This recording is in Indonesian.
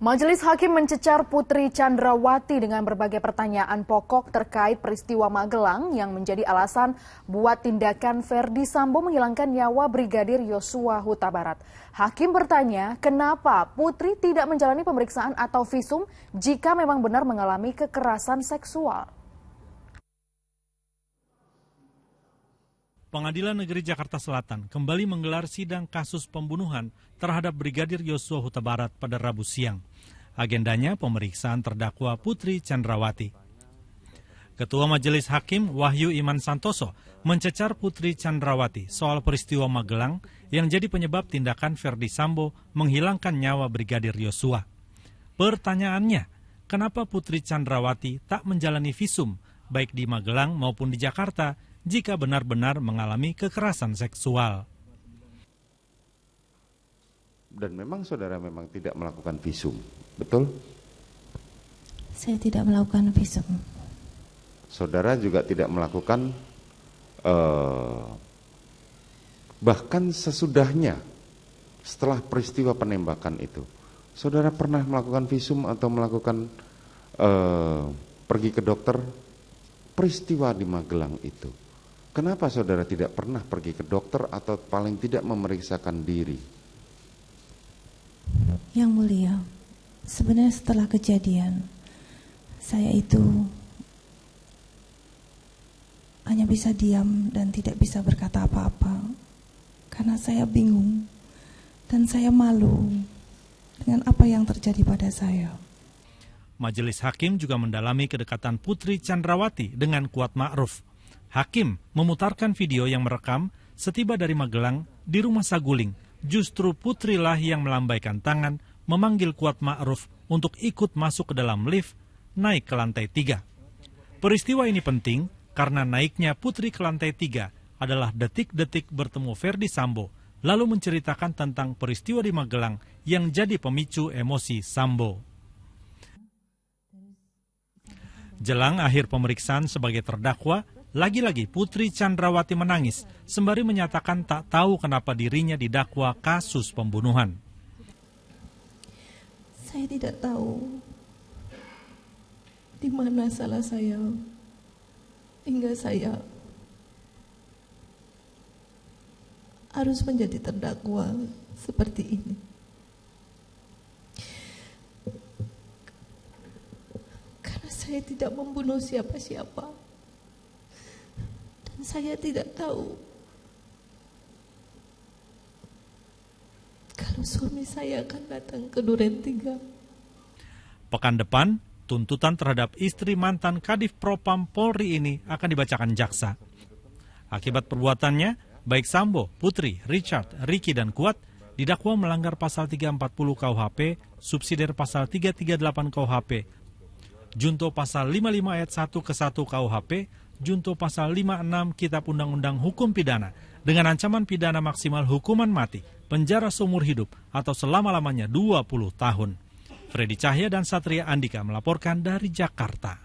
Majelis Hakim mencecar Putri Chandrawati dengan berbagai pertanyaan pokok terkait peristiwa Magelang yang menjadi alasan buat tindakan Ferdi Sambo menghilangkan nyawa Brigadir Yosua Huta Barat. Hakim bertanya, kenapa Putri tidak menjalani pemeriksaan atau visum jika memang benar mengalami kekerasan seksual? Pengadilan Negeri Jakarta Selatan kembali menggelar sidang kasus pembunuhan terhadap Brigadir Yosua Huta Barat pada Rabu siang. Agendanya pemeriksaan terdakwa Putri Chandrawati. Ketua Majelis Hakim Wahyu Iman Santoso mencecar Putri Chandrawati soal peristiwa Magelang yang jadi penyebab tindakan Ferdi Sambo menghilangkan nyawa Brigadir Yosua. Pertanyaannya, kenapa Putri Chandrawati tak menjalani visum baik di Magelang maupun di Jakarta jika benar-benar mengalami kekerasan seksual? Dan memang saudara memang tidak melakukan visum, betul? Saya tidak melakukan visum. Saudara juga tidak melakukan, bahkan sesudahnya, setelah peristiwa penembakan itu, saudara pernah melakukan visum atau melakukan pergi ke dokter peristiwa di Magelang itu. Kenapa saudara tidak pernah pergi ke dokter atau paling tidak memeriksakan diri? Yang mulia, sebenarnya setelah kejadian, saya itu hanya bisa diam dan tidak bisa berkata apa-apa. Karena saya bingung dan saya malu dengan apa yang terjadi pada saya. Majelis Hakim juga mendalami kedekatan Putri Chandrawati dengan Kuat Ma'ruf. Hakim memutarkan video yang merekam setiba dari Magelang di rumah Saguling. Justru Putrilah yang melambaikan tangan memanggil Kuat Ma'ruf untuk ikut masuk ke dalam lift naik ke lantai 3. Peristiwa ini penting karena naiknya Putri ke lantai 3 adalah detik-detik bertemu Ferdi Sambo, lalu menceritakan tentang peristiwa di Magelang yang jadi pemicu emosi Sambo. Jelang akhir pemeriksaan sebagai terdakwa, lagi-lagi Putri Chandrawati menangis sembari menyatakan tak tahu kenapa dirinya didakwa kasus pembunuhan. Saya tidak tahu di mana salah saya hingga saya harus menjadi terdakwa seperti ini. Karena saya tidak membunuh siapa-siapa. Dan saya tidak tahu kalau suami saya akan datang ke Duren 3. Pekan depan, tuntutan terhadap istri mantan Kadif Propam Polri ini akan dibacakan jaksa. Akibat perbuatannya, baik Sambo, Putri, Richard, Ricky, dan Kuat didakwa melanggar pasal 340 KUHP, subsidiar pasal 338 KUHP, junto pasal 55 ayat 1 ke 1 KUHP, junto pasal 56 Kitab Undang-Undang Hukum Pidana dengan ancaman pidana maksimal hukuman mati, penjara seumur hidup atau selama-lamanya 20 tahun. Freddy Cahya dan Satria Andika melaporkan dari Jakarta.